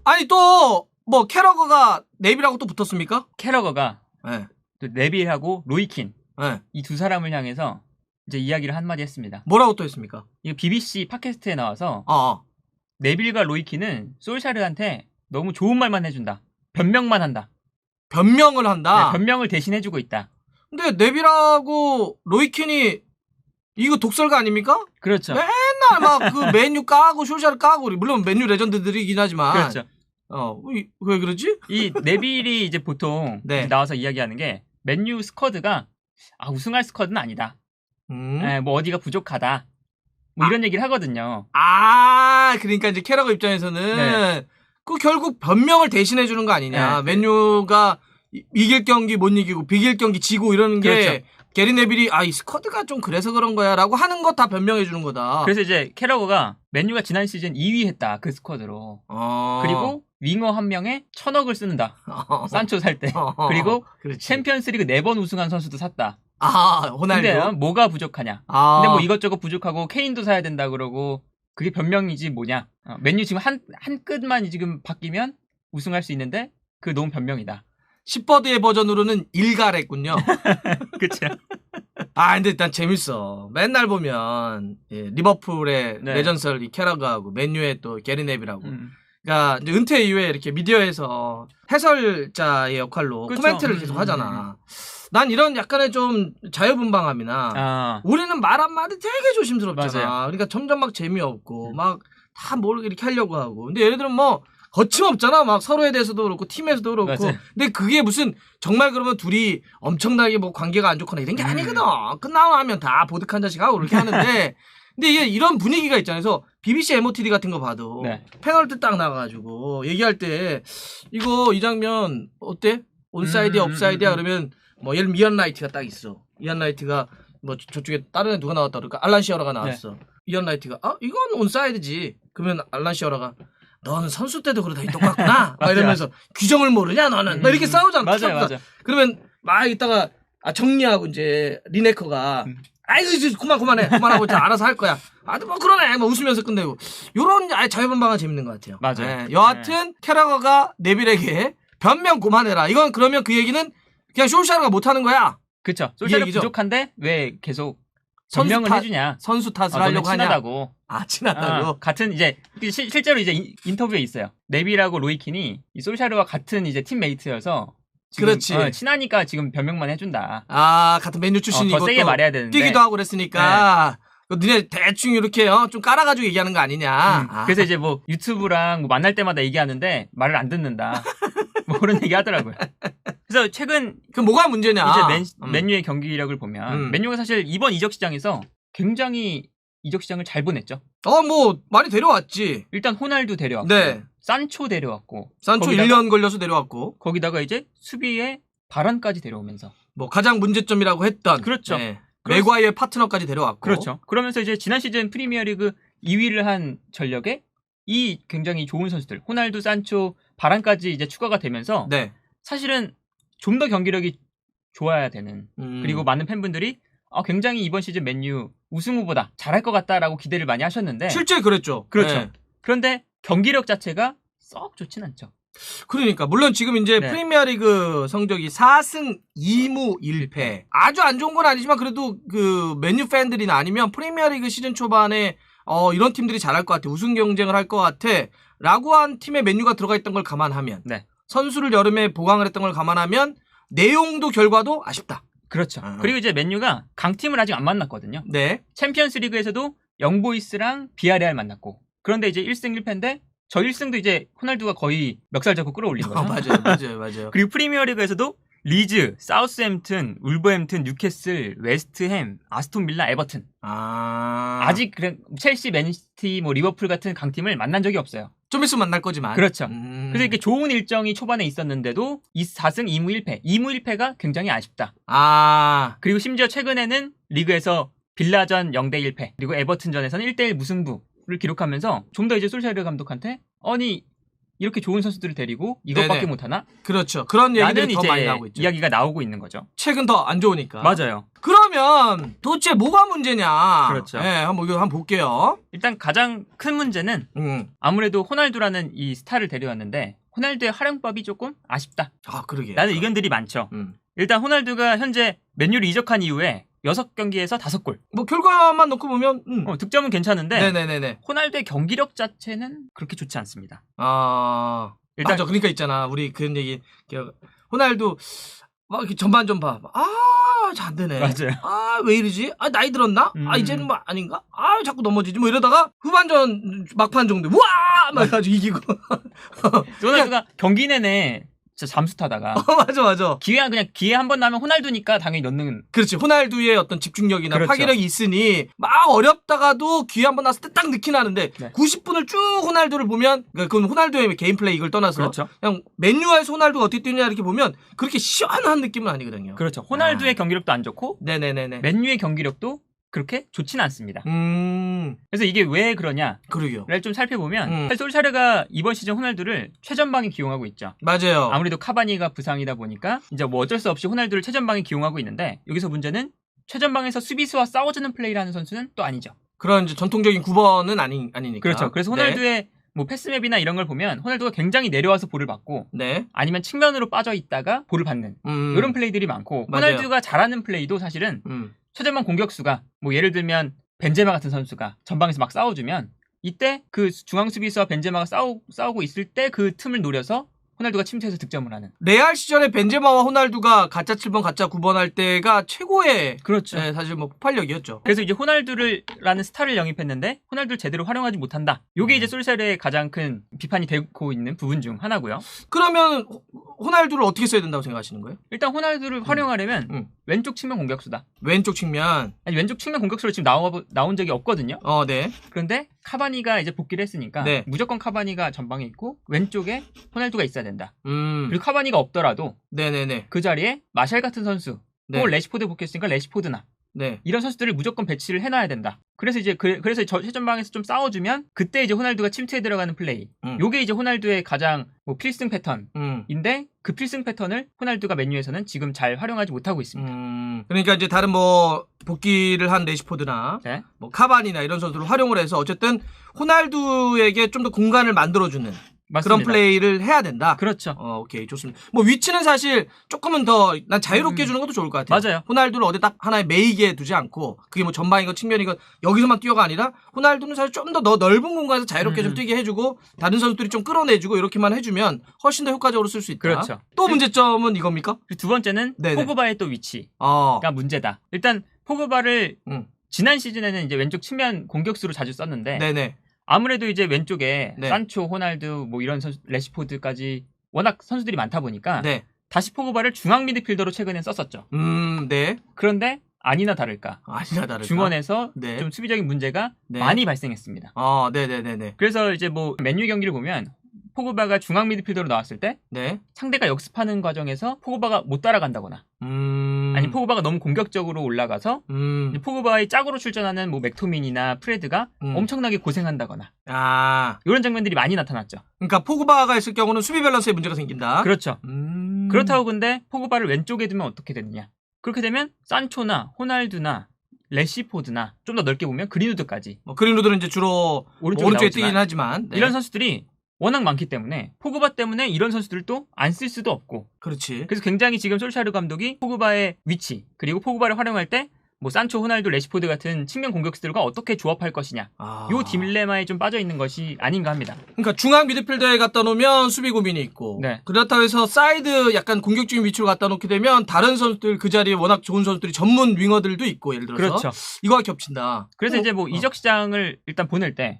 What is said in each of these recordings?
아니 또 뭐 캐러거가 네빌하고 또 붙었습니까? 캐러거가 네. 또 네빌하고 로이킨 네. 이 두 사람을 향해서 이제 이야기를 한마디 했습니다. 뭐라고 또 했습니까? 이거 BBC 팟캐스트에 나와서 네빌과 로이킨은 솔샤르한테 너무 좋은 말만 해준다. 변명만 한다. 변명을 한다. 네, 변명을 대신 해주고 있다. 근데 네빌하고 로이킨이 이거 독설가 아닙니까? 그렇죠. 맨날 막 그 맨유 까고 솔샤르 까고 물론 맨유 레전드들이긴 하지만 그렇죠. 왜 그러지? 이 네빌이 이제 보통 네. 이제 나와서 이야기하는 게 맨유 스쿼드가 우승할 스쿼드는 아니다. 뭐 어디가 부족하다. 뭐 이런 얘기를 하거든요. 그러니까 이제 캐러거 입장에서는 네. 그 결국 변명을 대신해 주는 거 아니냐. 네. 맨유가 이길 경기 못 이기고 비길 경기 지고 이러는 게 그렇죠. 게리 네빌이 이 스쿼드가 좀 그래서 그런 거야 라고 하는 거 다 변명해 주는 거다. 그래서 이제 캐러거가 맨유가 지난 시즌 2위 했다. 그 스쿼드로. 그리고 윙어 한 명에 1,000억을 쓰는다. 산초 살 때. 그리고 그렇지. 챔피언스리그 4번 우승한 선수도 샀다. 호날두. 근데 뭐가 부족하냐. 근데 뭐 이것저것 부족하고 케인도 사야 된다 그러고 그게 변명이지 뭐냐. 맨유 지금 한 끗만 지금 바뀌면 우승할 수 있는데 그게 너무 변명이다. 10버드의 버전으로는 일가랬군요. 그쵸. 근데 일단 재밌어. 맨날 보면 리버풀의 네. 레전설 이 캐러거하고 맨유의 또 게리 네빌하고 그러니까 이제 은퇴 이후에 이렇게 미디어에서 해설자의 역할로 그렇죠. 코멘트를 계속 하잖아. 난 이런 약간의 좀 자유분방함이나 우리는 말 한마디 되게 조심스럽잖아. 맞아요. 그러니까 점점 막 재미없고 막 다 뭘 이렇게 하려고 하고. 근데 예를 들면 뭐 거침없잖아. 막 서로에 대해서도 그렇고 팀에서도 그렇고. 맞아요. 근데 그게 무슨 정말 그러면 둘이 엄청나게 뭐 관계가 안 좋거나 이런 게 아니거든. 끝나고 나면 다 보드카 한 잔씩 하고 그렇게 하는데 근데 이게 이런 분위기가 있잖아요. 그래서 BBC MOTD 같은 거 봐도 페널티 딱 나가가지고 얘기할 때 이거 이 장면 어때? 온사이드야 업사이드야 그러면 뭐 예를 들면 이안 라이트가 딱 있어. 이안 라이트가 뭐 저쪽에 다른 애 누가 나왔다 그러니까 알란 시어러가 나왔어. 이안 라이트가 이건 온사이드지. 그러면 알란 시어러가 너는 선수 때도 그러다 똑같구나. 막 이러면서 규정을 모르냐 너는. 막 이렇게 싸우잖아. 맞아. 그러면 막 이따가 정리하고 이제 리네커가 아이고 이제 그만하고 자 알아서 할 거야. 뭐 그러네. 뭐 웃으면서 끝내고. 요런 자유분방한 재밌는 것 같아요. 맞아요. 여하튼 캐러거가 네빌에게 변명 그만해라. 이건 그러면 그 얘기는 그냥 솔샤르가 못하는 거야. 그쵸. 솔샤르 부족한데 왜 계속 변명을 해주냐. 선수 탓을 하려고 하냐. 친하다고. 친하다고. 같은 이제 실제로 이제 인터뷰에 있어요. 네빌하고 로이킨이 이 솔샤르와 같은 이제 팀메이트여서 지금, 그렇지. 친하니까 지금 변명만 해준다. 같은 맨유 출신이고 더 세게 말해야 되는데 뛰기도 하고 그랬으니까 너네 대충 이렇게 좀 깔아가지고 얘기하는 거 아니냐. 그래서 이제 뭐 유튜브랑 뭐 만날 때마다 얘기하는데 말을 안 듣는다. 뭐 그런 얘기 하더라고요. 그래서 최근 그 뭐가 문제냐. 이제 맨유의 경기력을 보면 맨유가 사실 이번 이적 시장에서 굉장히 이적 시장을 잘 보냈죠. 뭐 많이 데려왔지. 일단 호날두 데려왔고, 산초 데려왔고, 산초 1년 걸려서 데려왔고, 거기다가 이제 수비에 바란까지 데려오면서 뭐 가장 문제점이라고 했던 그렇죠. 맥과이어의 파트너까지 데려왔고, 그렇죠. 그러면서 이제 지난 시즌 프리미어리그 2위를 한 전력에 이 굉장히 좋은 선수들, 호날두, 산초, 바란까지 이제 추가가 되면서 사실은 좀 더 경기력이 좋아야 되는 그리고 많은 팬분들이 굉장히 이번 시즌 맨유 우승 후보다 잘할 것 같다라고 기대를 많이 하셨는데 실제 그랬죠. 그렇죠. 그런데 경기력 자체가 썩 좋진 않죠. 그러니까 물론 지금 이제 프리미어리그 성적이 4승 2무 1패 아주 안 좋은 건 아니지만 그래도 그 맨유 팬들이나 아니면 프리미어리그 시즌 초반에 이런 팀들이 잘할 것 같아. 우승 경쟁을 할 것 같아. 라고 한 팀에 맨유가 들어가 있던 걸 감안하면 선수를 여름에 보강을 했던 걸 감안하면 내용도 결과도 아쉽다. 그렇죠. 그리고 이제 맨유가 강팀을 아직 안 만났거든요. 챔피언스 리그에서도 영보이스랑 비아레알 만났고 그런데 이제 1승 1패인데 저 1승도 이제 호날두가 거의 멱살 잡고 끌어올린 거죠. 맞아요. 그리고 프리미어리그에서도 리즈, 사우스햄튼, 울버햄튼, 뉴캐슬, 웨스트햄, 아스톤 빌라, 에버튼. 아직 첼시, 맨시티, 뭐 리버풀 같은 강팀을 만난 적이 없어요. 좀 있으면 만날 거지만. 그렇죠. 그래서 이렇게 좋은 일정이 초반에 있었는데도 4승 2무 1패. 2무 1패가 굉장히 아쉽다. 그리고 심지어 최근에는 리그에서 빌라전 0대 1패, 그리고 에버튼전에서는 1대 1 무승부를 기록하면서 좀 더 이제 솔샤르 감독한테 이렇게 좋은 선수들을 데리고 이것밖에 못하나? 그렇죠. 그런 얘기들이 더 이제 많이 나오고 있죠. 이야기가 나오고 있는 거죠. 최근 더 안 좋으니까. 맞아요. 그러면 그러면 도대체 뭐가 문제냐? 그렇죠. 네, 한번 볼게요. 일단 가장 큰 문제는 아무래도 호날두라는 이 스타를 데려왔는데 호날두의 활용법이 조금 아쉽다. 아, 그러게. 라는 의견들이 많죠. 일단 호날두가 현재 맨유를 이적한 이후에 6경기에서 5골. 뭐 결과만 놓고 보면 득점은 괜찮은데 네네네네. 호날두의 경기력 자체는 그렇게 좋지 않습니다. 일단 맞아. 그러니까 있잖아. 우리 그런 얘기. 호날두 막 이렇게 전반 좀 봐. 잘 안 되네. 맞아요. 왜 이러지? 나이 들었나? 이제는 뭐 아닌가? 자꾸 넘어지지. 뭐 이러다가 후반전 막판 정도 와! 막 해가지고 이기고. 호날두가 경기 내내 진짜 잠수 타다가 맞아. 기회 한 번 나면 호날두니까 당연히 넣는. 그렇지. 호날두의 어떤 집중력이나 그렇죠. 파괴력이 있으니 막 어렵다가도 기회 한 번 났을 때 딱 넣긴 하는데 90분을 쭉 호날두를 보면 그건 호날두의 개인 플레이 이걸 떠나서 그렇죠. 그냥 맨유에서 호날두가 어떻게 뛰느냐 이렇게 보면 그렇게 시원한 느낌은 아니거든요. 그렇죠. 호날두의 경기력도 안 좋고 네네네네. 맨유의 경기력도 그렇게 좋지는 않습니다. 그래서 이게 왜 그러냐를 그러게요. 좀 살펴보면 솔샤르가 이번 시즌 호날두를 최전방에 기용하고 있죠. 맞아요. 아무래도 카바니가 부상이다 보니까 이제 뭐 어쩔 수 없이 호날두를 최전방에 기용하고 있는데 여기서 문제는 최전방에서 수비수와 싸워주는 플레이를 하는 선수는 또 아니죠. 그런 이제 전통적인 9번은 아니니까. 그렇죠. 그래서 호날두의 뭐 패스맵이나 이런 걸 보면 호날두가 굉장히 내려와서 볼을 받고 아니면 측면으로 빠져 있다가 볼을 받는 이런 플레이들이 많고 맞아요. 호날두가 잘하는 플레이도 사실은 최전방 공격수가 뭐 예를 들면 벤제마 같은 선수가 전방에서 막 싸워주면 이때 그 중앙 수비수와 벤제마가 싸우고 있을 때 그 틈을 노려서 호날두가 침투해서 득점을 하는. 레알 시절에 벤제마와 호날두가 가짜 7번, 가짜 9번 할 때가 최고의 그렇죠. 사실 뭐 폭발력이었죠. 그래서 이제 호날두라는 스타를 영입했는데 호날두를 제대로 활용하지 못한다. 이게 이제 솔샤르의 가장 큰 비판이 되고 있는 부분 중 하나고요. 그러면 호날두를 어떻게 써야 된다고 생각하시는 거예요? 일단 호날두를 활용하려면 왼쪽 측면 공격수다. 왼쪽 측면. 아니, 왼쪽 측면 공격수로 지금 나온 적이 없거든요. 네. 그런데 카바니가 이제 복귀를 했으니까 무조건 카바니가 전방에 있고 왼쪽에 호날두가 있어야 된다. 그리고 카바니가 없더라도 네네네. 그 자리에 마샬 같은 선수 또 레시포드 복귀했으니까 레시포드나 이런 선수들을 무조건 배치를 해놔야 된다. 그래서 이제 그래서 최전방에서 좀 싸워주면 그때 이제 호날두가 침투해 들어가는 플레이. 요게 이제 호날두의 가장 뭐 필승 패턴인데 그 필승 패턴을 호날두가 맨유에서는 지금 잘 활용하지 못하고 있습니다. 그러니까 이제 다른 뭐 복귀를 한 레시포드나 뭐 카바니나 이런 선수를 활용을 해서 어쨌든 호날두에게 좀 더 공간을 만들어주는. 맞습니다. 그런 플레이를 해야 된다. 그렇죠. 오케이, 좋습니다. 뭐 위치는 사실 조금은 더 난 자유롭게 해주는 것도 좋을 것 같아요. 맞아요. 호날두를 어디 딱 하나에 매이게 두지 않고 그게 뭐 전방이건 측면이건 여기서만 뛰어가 아니라 호날두는 사실 좀 더 넓은 공간에서 자유롭게 좀 뛰게 해주고 다른 선수들이 좀 끌어내주고 이렇게만 해주면 훨씬 더 효과적으로 쓸 수 있다. 그렇죠. 또 문제점은 이겁니까? 두 번째는 포그바의 또 위치가 문제다. 일단 포그바를 지난 시즌에는 이제 왼쪽 측면 공격수로 자주 썼는데 아무래도 이제 왼쪽에 산초, 호날두 뭐 이런 선수, 레시포드까지 워낙 선수들이 많다 보니까 다시 포그바를 중앙 미드필더로 최근에 썼었죠. 그런데 아니나 다를까 중원에서 좀 수비적인 문제가 많이 발생했습니다. 그래서 이제 뭐 맨유 경기를 보면 포그바가 중앙 미드필더로 나왔을 때 상대가 역습하는 과정에서 포그바가 못 따라간다거나 아니 포그바가 너무 공격적으로 올라가서 포그바의 짝으로 출전하는 뭐 맥토민이나 프레드가 엄청나게 고생한다거나 이런 장면들이 많이 나타났죠. 그러니까 포그바가 있을 경우는 수비 밸런스에 문제가 생긴다. 그렇죠. 그렇다고 근데 포그바를 왼쪽에 두면 어떻게 되느냐. 그렇게 되면 산초나 호날두나 레시포드나 좀 더 넓게 보면 그린우드까지 그린우드는 이제 주로 오른쪽에 뛰긴 하지만 이런 선수들이 워낙 많기 때문에 포그바 때문에 이런 선수들도 안 쓸 수도 없고 그렇지. 그래서 굉장히 지금 솔샤르 감독이 포그바의 위치 그리고 포그바를 활용할 때 뭐 산초, 호날두, 레시포드 같은 측면 공격수들과 어떻게 조합할 것이냐 요 딜레마에 좀 빠져 있는 것이 아닌가 합니다. 그러니까 중앙 미드필더에 갖다 놓으면 수비 고민이 있고 그렇다고 해서 사이드 약간 공격적인 위치로 갖다 놓게 되면 다른 선수들 그 자리에 워낙 좋은 선수들이 전문 윙어들도 있고 예를 들어서 그렇죠. 이거가 겹친다. 그래서 이제 뭐 이적 시장을 일단 보낼 때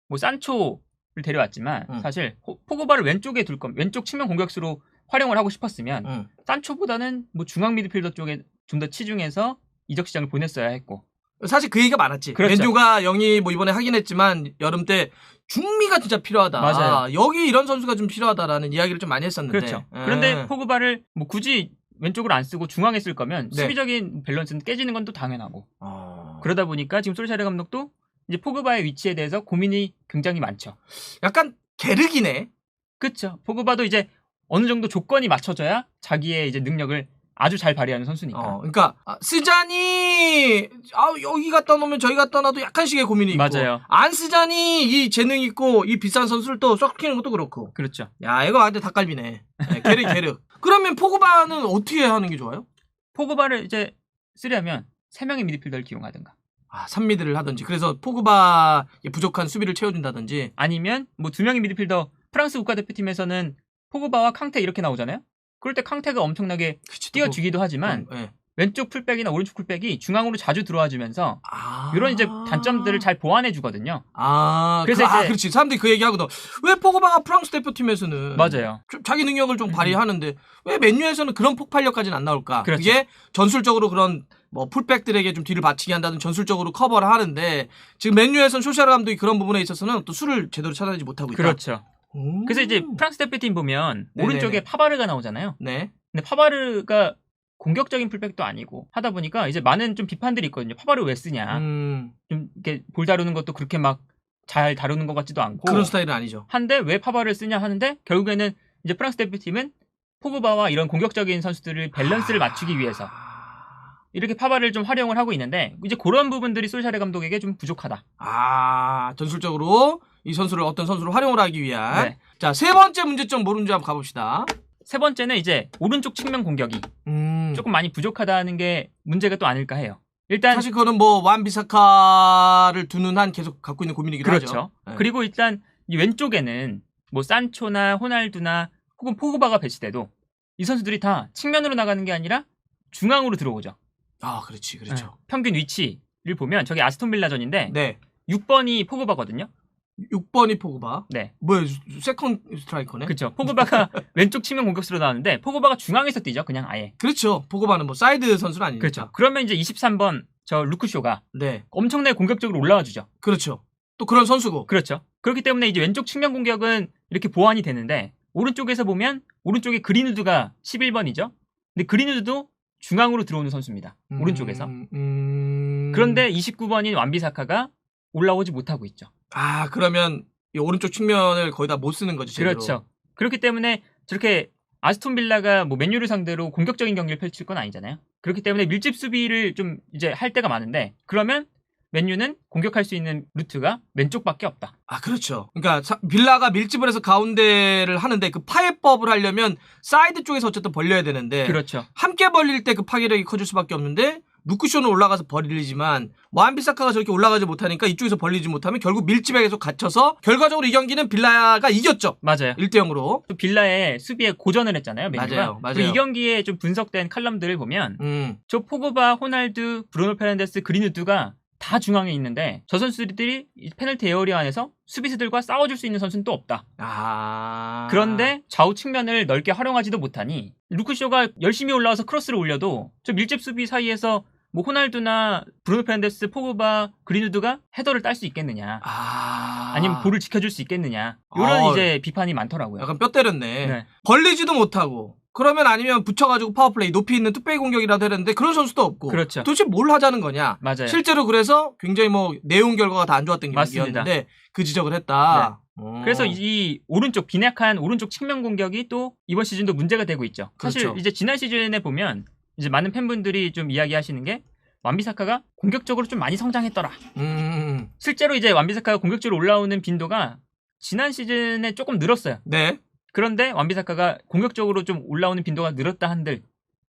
뭐 산초를 데려왔지만 사실 포그바를 왼쪽에 둘 거면 왼쪽 측면 공격수로 활용을 하고 싶었으면 산초보다는 뭐 중앙 미드필더 쪽에 좀 더 치중해서 이적 시장을 보냈어야 했고 사실 그 얘기가 많았지. 그렇죠. 맨유가 영이 뭐 이번에 하긴 했지만 여름 때 중미가 진짜 필요하다. 맞아요. 여기 이런 선수가 좀 필요하다라는 이야기를 좀 많이 했었는데. 그렇죠. 그런데 포그바를 뭐 굳이 왼쪽으로 안 쓰고 중앙에 쓸 거면 수비적인 밸런스는 깨지는 건 또 당연하고. 그러다 보니까 지금 솔샤르 감독도 이제 포그바의 위치에 대해서 고민이 굉장히 많죠. 약간 게르기네. 그렇죠. 포그바도 이제 어느 정도 조건이 맞춰져야 자기의 이제 능력을 아주 잘 발휘하는 선수니까. 그러니까 쓰자니 여기 갖다 놓으면 저기 갖다 놔도 약간씩의 고민이 있고 맞아요. 안 쓰자니 이 재능 있고 이 비싼 선수를 또 섞이는 것도 그렇고. 그렇죠. 야 이거 완전 닭갈비네. 게르. 그러면 포그바는 어떻게 하는 게 좋아요? 포그바를 이제 쓰려면 3명의 미드필더를 기용하든가. 3미드를 하든지. 그래서 포그바의 부족한 수비를 채워준다든지. 아니면 뭐 2명의 미드필더 프랑스 국가대표팀에서는 포그바와 캉테 이렇게 나오잖아요. 그럴 때 캉테가 엄청나게 뛰어주기도 하지만 왼쪽 풀백이나 오른쪽 풀백이 중앙으로 자주 들어와주면서 이런 이제 단점들을 잘 보완해주거든요. 그래서 이제 그렇지. 사람들이 그 얘기하거든. 왜 포그바가 프랑스 대표팀에서는 맞아요. 자기 능력을 좀 발휘하는데 왜 맨유에서는 그런 폭발력까지는 안 나올까? 그렇죠. 그게 전술적으로 그런 뭐 풀백들에게 좀 뒤를 받치게 한다든 전술적으로 커버를 하는데 지금 맨유에서는 쇼샤르 감독이 그런 부분에 있어서는 또 수를 제대로 찾아내지 못하고 있다. 그렇죠. 그래서 이제 프랑스 대표팀 보면 네네네. 오른쪽에 파바르가 나오잖아요. 네. 근데 파바르가 공격적인 풀백도 아니고 하다 보니까 이제 많은 좀 비판들이 있거든요. 파바르 왜 쓰냐. 좀 이렇게 볼 다루는 것도 그렇게 막 잘 다루는 것 같지도 않고. 그런 스타일은 아니죠. 한데 왜 파바르를 쓰냐 하는데 결국에는 이제 프랑스 대표팀은 포그바와 이런 공격적인 선수들을 밸런스를 맞추기 위해서 이렇게 파바를 좀 활용을 하고 있는데 이제 그런 부분들이 솔샤르 감독에게 좀 부족하다. 전술적으로 이 선수를 어떤 선수를 활용을 하기 위한. 네. 자, 세 번째 문제점 뭐는지 한번 가봅시다. 세 번째는 이제 오른쪽 측면 공격이 조금 많이 부족하다는 게 문제가 또 아닐까 해요. 일단 사실 그거는 뭐 완비사카를 두는 한 계속 갖고 있는 고민이기도 하죠. 그렇죠. 네. 그리고 일단 이 왼쪽에는 뭐 산초나 호날두나 혹은 포그바가 배치돼도 이 선수들이 다 측면으로 나가는 게 아니라 중앙으로 들어오죠. 그렇죠. 네. 평균 위치를 보면 저기 아스톤 빌라전인데 네. 6번이 포그바거든요. 6번이 포그바. 네. 뭐야, 세컨 스트라이커네. 그렇죠. 포그바가 왼쪽 측면 공격수로 나왔는데 포그바가 중앙에서 뛰죠. 그냥 아예. 그렇죠. 포그바는 뭐 사이드 선수는 아니니까. 그렇죠. 그러면 이제 23번 저 루크쇼가 네. 엄청나게 공격적으로 올라와 주죠. 그렇죠. 또 그런 선수고. 그렇죠. 그렇기 때문에 이제 왼쪽 측면 공격은 이렇게 보완이 되는데 오른쪽에서 보면 오른쪽에 그린우드가 11번이죠. 근데 그린우드도 중앙으로 들어오는 선수입니다. 오른쪽에서. 그런데 29번인 완비사카가 올라오지 못하고 있죠. 그러면 이 오른쪽 측면을 거의 다 못 쓰는 거죠. 제대로. 그렇죠. 그렇기 때문에 저렇게 아스톤 빌라가 뭐 맨유를 상대로 공격적인 경기를 펼칠 건 아니잖아요. 그렇기 때문에 밀집 수비를 좀 이제 할 때가 많은데 그러면 맨유는 공격할 수 있는 루트가 왼쪽밖에 없다. 그렇죠. 그러니까 빌라가 밀집을 해서 가운데를 하는데 그 파해법을 하려면 사이드 쪽에서 어쨌든 벌려야 되는데 그렇죠. 함께 벌릴 때 그 파괴력이 커질 수밖에 없는데 루크쇼는 올라가서 벌리지만 완비사카가 저렇게 올라가지 못하니까 이쪽에서 벌리지 못하면 결국 밀집에 계속 갇혀서 결과적으로 이 경기는 빌라가 이겼죠. 맞아요. 1대0으로. 또 빌라의 수비에 고전을 했잖아요. 맨유가. 맞아요. 이 경기에 좀 분석된 칼럼들을 보면 저 포그바, 호날두, 브루노 페르난데스, 그린우드가 다 중앙에 있는데 저 선수들이 페널티 에어리어 안에서 수비수들과 싸워줄 수 있는 선수는 또 없다. 그런데 좌우 측면을 넓게 활용하지도 못하니 루크쇼가 열심히 올라와서 크로스를 올려도 저 밀집 수비 사이에서 뭐 호날두나 브루노 페르난데스, 포그바, 그린우드가 헤더를 딸 수 있겠느냐. 아니면 볼을 지켜줄 수 있겠느냐. 이런 이제 비판이 많더라고요. 약간 뼈 때렸네. 네. 벌리지도 못하고. 그러면 아니면 붙여가지고 파워플레이 높이 있는 뚝배기 공격이라도 했는데 그런 선수도 없고. 그렇죠. 도대체 뭘 하자는 거냐. 맞아요. 실제로 그래서 굉장히 뭐 내용 결과가 다 안 좋았던 경기였는데 그 지적을 했다. 네. 그래서 이 오른쪽 빈약한 오른쪽 측면 공격이 또 이번 시즌도 문제가 되고 있죠. 사실 그렇죠. 이제 지난 시즌에 보면 이제 많은 팬분들이 좀 이야기하시는 게 완비사카가 공격적으로 좀 많이 성장했더라. 실제로 이제 완비사카가 공격적으로 올라오는 빈도가 지난 시즌에 조금 늘었어요. 네. 그런데 완비사카가 공격적으로 좀 올라오는 빈도가 늘었다 한들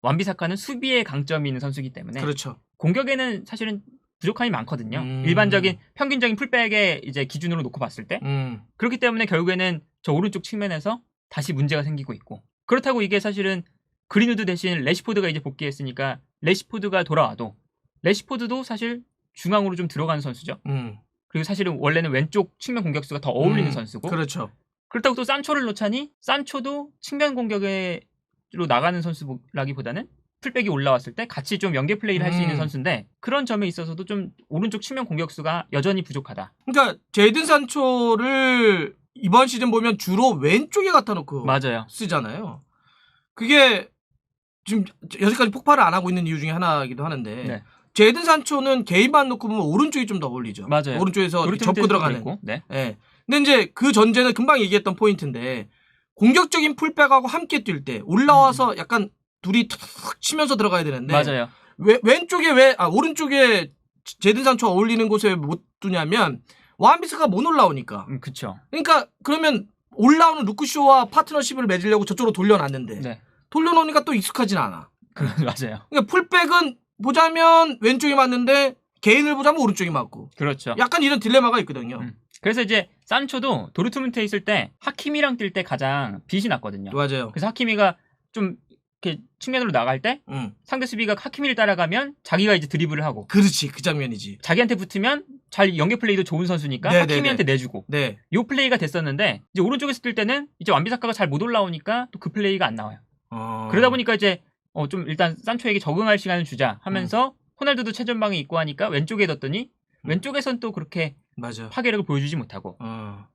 완비사카는 수비에 강점이 있는 선수이기 때문에 그렇죠. 공격에는 사실은 부족함이 많거든요. 일반적인 평균적인 풀백의 이제 기준으로 놓고 봤을 때 그렇기 때문에 결국에는 저 오른쪽 측면에서 다시 문제가 생기고 있고 그렇다고 이게 사실은 그린우드 대신 레시포드가 이제 복귀했으니까 레시포드가 돌아와도 레시포드도 사실 중앙으로 좀 들어가는 선수죠. 그리고 사실은 원래는 왼쪽 측면 공격수가 더 어울리는 선수고 그렇죠. 그렇다고 또 산초를 놓자니 산초도 측면 공격으로 나가는 선수라기보다는 풀백이 올라왔을 때 같이 좀 연계 플레이를 할 수 있는 선수인데 그런 점에 있어서도 좀 오른쪽 측면 공격수가 여전히 부족하다. 그러니까 제이든 산초를 이번 시즌 보면 주로 왼쪽에 갖다 놓고 맞아요. 쓰잖아요. 그게 지금 여기까지 폭발을 안 하고 있는 이유 중에 하나이기도 하는데 네. 제이든 산초는 개인만 놓고 보면 오른쪽이 좀 더 어울리죠. 맞아요. 오른쪽에서 접고 들어가는. 네. 네. 근데 이제 그 전제는 금방 얘기했던 포인트인데 공격적인 풀백하고 함께 뛸 때 올라와서 약간 둘이 툭 치면서 들어가야 되는데 맞아요. 왼쪽에 오른쪽에 제든 산초가 어울리는 곳에 왜 못 두냐면 와한비스가 못 올라오니까. 그쵸. 그러니까 그러면 올라오는 루크쇼와 파트너십을 맺으려고 저쪽으로 돌려놨는데 네. 돌려놓으니까 또 익숙하진 않아. 맞아요. 그러니까 풀백은 보자면 왼쪽이 맞는데 개인을 보자면 오른쪽이 맞고. 그렇죠. 약간 이런 딜레마가 있거든요. 그래서 이제 산초도 도르트문트에 있을 때 하키미랑 뛸 때 가장 빛이 났거든요. 맞아요. 그래서 하키미가 좀 이렇게 측면으로 나갈 때 상대 수비가 하키미를 따라가면 자기가 이제 드리블을 하고. 그렇지. 그 장면이지. 자기한테 붙으면 잘 연계 플레이도 좋은 선수니까 하키미한테 내주고. 네. 요 플레이가 됐었는데 이제 오른쪽에서 뛸 때는 이제 완비사카가 잘 못 올라오니까 또 그 플레이가 안 나와요. 그러다 보니까 이제 좀 일단 산초에게 적응할 시간을 주자 하면서 호날두도 최전방에 있고 하니까 왼쪽에 뒀더니 왼쪽에선 또 그렇게 맞아. 파괴력을 보여주지 못하고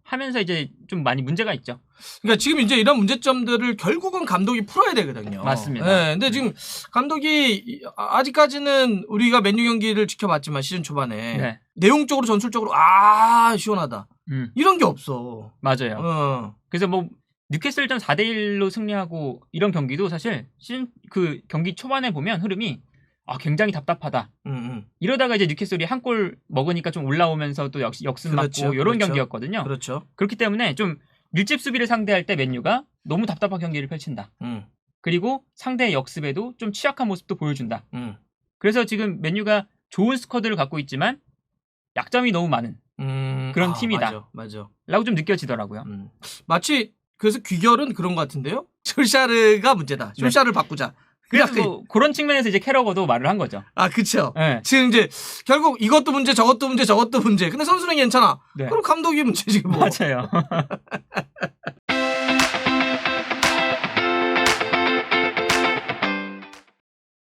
하면서 이제 좀 많이 문제가 있죠. 그러니까 지금 이제 이런 문제점들을 결국은 감독이 풀어야 되거든요. 맞습니다. 네, 근데 지금 감독이 아직까지는 우리가 맨유 경기를 지켜봤지만 시즌 초반에 내용적으로 전술적으로 시원하다. 이런 게 없어. 맞아요. 그래서 뭐 뉴캐슬전 4대1로 승리하고 이런 경기도 사실 시즌 그 경기 초반에 보면 흐름이 굉장히 답답하다. 이러다가 이제 뉴캐슬이 한 골 먹으니까 좀 올라오면서 또 역시 역습 맞고 이런 경기였거든요. 그렇죠. 그렇기 때문에 좀 밀집 수비를 상대할 때 맨유가 너무 답답한 경기를 펼친다. 그리고 상대의 역습에도 좀 취약한 모습도 보여준다. 그래서 지금 맨유가 좋은 스쿼드를 갖고 있지만 약점이 너무 많은 그런 팀이다. 맞아. 라고 좀 느껴지더라고요. 마치 그래서 귀결은 그런 것 같은데요. 솔샤르가 문제다. 솔샤르를 바꾸자. 그래서 뭐 그런 측면에서 이제 캐러거도 말을 한 거죠. 그쵸. 네. 지금 이제 결국 이것도 문제, 저것도 문제, 저것도 문제. 근데 선수는 괜찮아. 그럼 감독이 문제지 뭐. 맞아요.